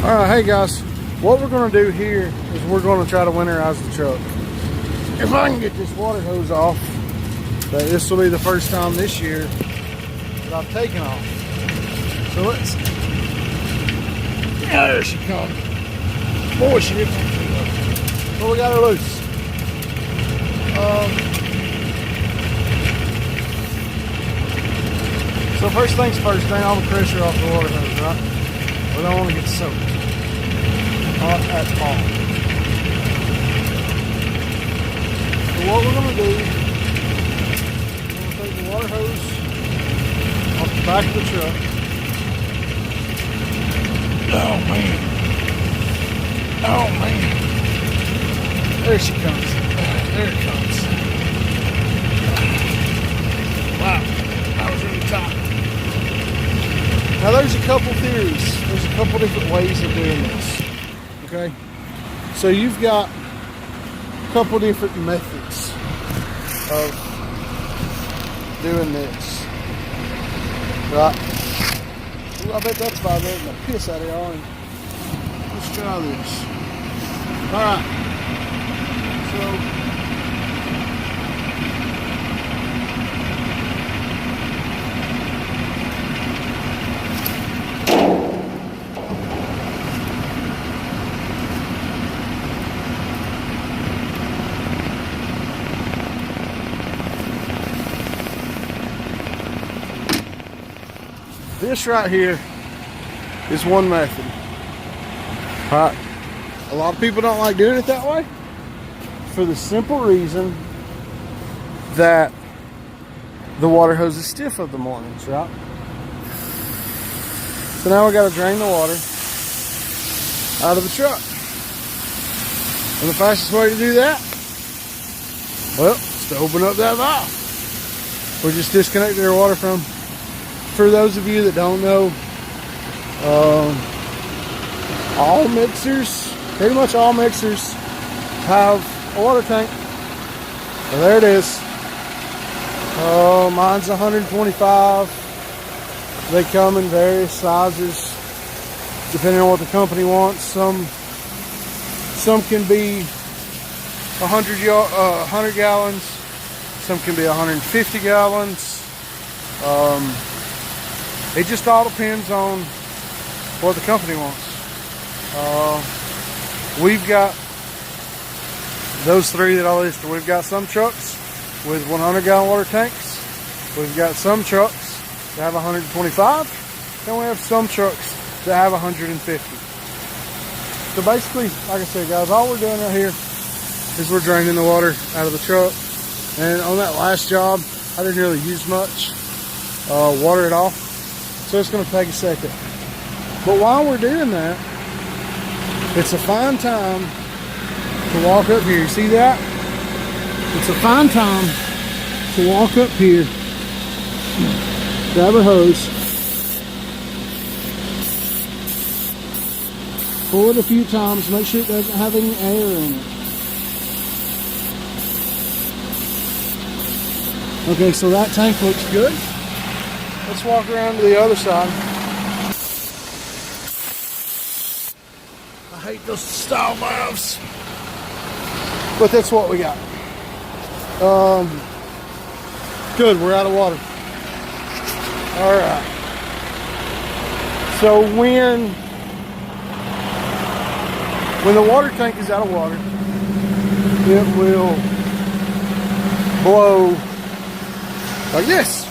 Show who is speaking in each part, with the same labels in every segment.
Speaker 1: Alright, hey guys, what we're going to do here is we're going to try to winterize the truck. If I can get this water hose off, this will be the first time this year that I've taken off. So let's, yeah, there she comes. Boy, she didn't want to go. Well, we got her loose. So first things first, drain all the pressure off the water hose, right? We don't want to get soaked. Not at all. So what we're going to do, we're going to take the water hose off the back of the truck. Oh man. Oh man. There she comes. There it comes. Wow, that was really tight. Now there's a couple theories. There's a couple different ways of doing this. Okay, so you've got a couple different methods of doing this, right? Ooh, I bet that's vibrating the piss out of y'all. Let's try this. All right, so this right here is one method. All right. A lot of people don't like doing it that way for the simple reason that the water hose is stiff of the mornings, right? So now we got to drain the water out of the truck. And the fastest way to do that, well, is to open up that valve. We're just disconnecting our water from. For those of you that don't know, all mixers, pretty much all mixers, have a water tank. So there it is. Mine's 125. They come in various sizes, depending on what the company wants. Some can be 100 gallons. Some can be 150 gallons. It just all depends on what the company wants. We've got those three that I listed. We've got some trucks with 100-gallon water tanks. We've got some trucks that have 125. Then we have some trucks that have 150. So basically, like I said, guys, all we're doing right here is we're draining the water out of the truck. And on that last job, I didn't really use much water at all. So it's going to take a second. But while we're doing that, it's a fine time to walk up here. You see that? It's a fine time to walk up here, grab a hose, pull it a few times, make sure it doesn't have any air in it. Okay, so that tank looks good. Let's walk around to the other side. I hate those style valves, but that's what we got. Good, we're out of water. All right. So when the water tank is out of water, it will blow like this.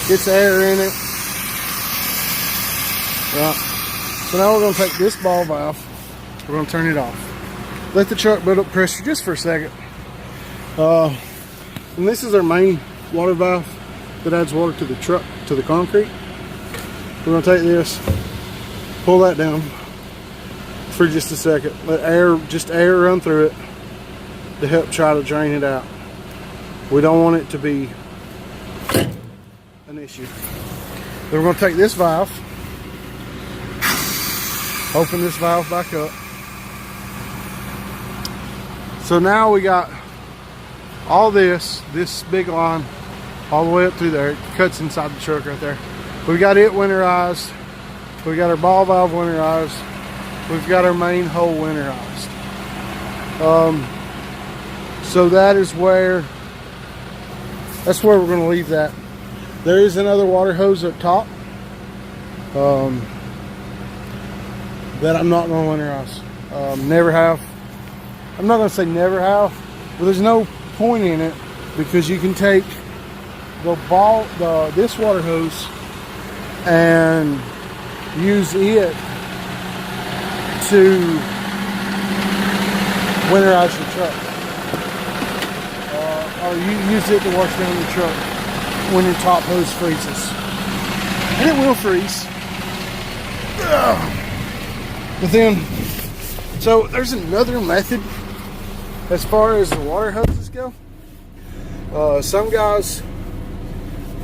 Speaker 1: Gets air in it. Right. So now we're going to take this ball valve. We're going to turn it off. Let the truck build up pressure just for a second. And this is our main water valve that adds water to the truck, to the concrete. We're going to take this, pull that down for just a second. Let air run through it to help try to drain it out. We don't want it to be an issue. Then we're going to take this valve, open this valve back up. So now we got all this big line all the way up through there. It cuts inside the truck right there. We got it winterized. We got our ball valve winterized. We've got our main hole winterized. So that's where we're going to leave that. There is another water hose up top that I'm not going to winterize. Never have. I'm not going to say never have, but there's no point in it because you can take this water hose and use it to winterize your truck. Or you use it to wash down your truck when your top hose freezes. And it will freeze. But then, so there's another method as far as the water hoses go. Some guys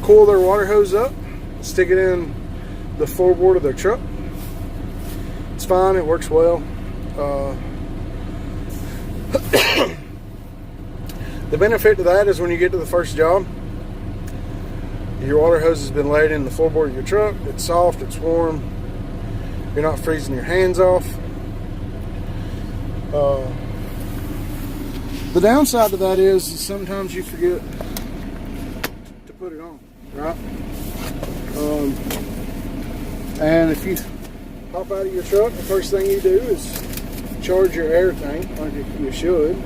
Speaker 1: coil their water hose up, stick it in the floorboard of their truck. It's fine, it works well. The benefit to that is when you get to the first job, your water hose has been laid in the floorboard of your truck. It's soft, it's warm. You're not freezing your hands off. The downside to that is sometimes you forget to put it on, right? And if you hop out of your truck, the first thing you do is charge your air tank like you should.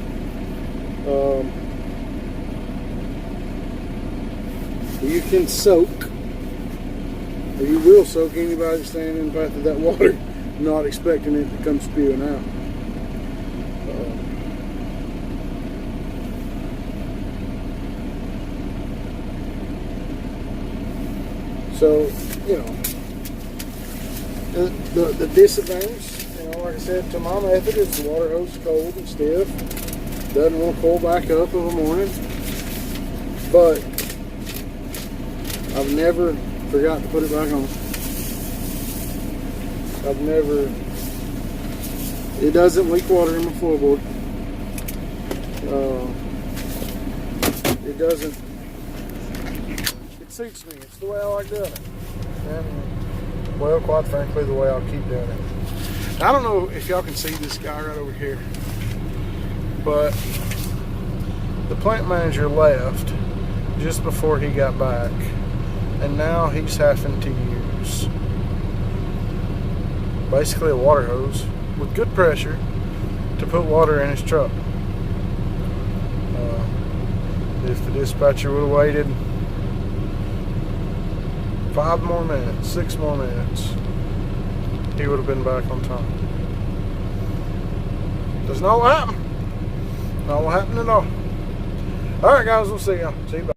Speaker 1: You can soak, or you will soak anybody standing in the path of that water, not expecting it to come spewing out. So, you know, the disadvantage, you know, like I said, to my method is the water hose is cold and stiff. Doesn't want to coil back up in the morning. But I've never forgot to put it back on. It doesn't leak water in my floorboard. It doesn't. It suits me. It's the way I like doing it. And, well, quite frankly, the way I'll keep doing it. I don't know if y'all can see this guy right over here, but the plant manager left just before he got back, and now he's having to use basically a water hose with good pressure to put water in his truck. If the dispatcher would have waited 5 more minutes, 6 more minutes, he would have been back on time. Does not happen. Not happen at all. Alright guys, we'll see y'all. See you. Bye.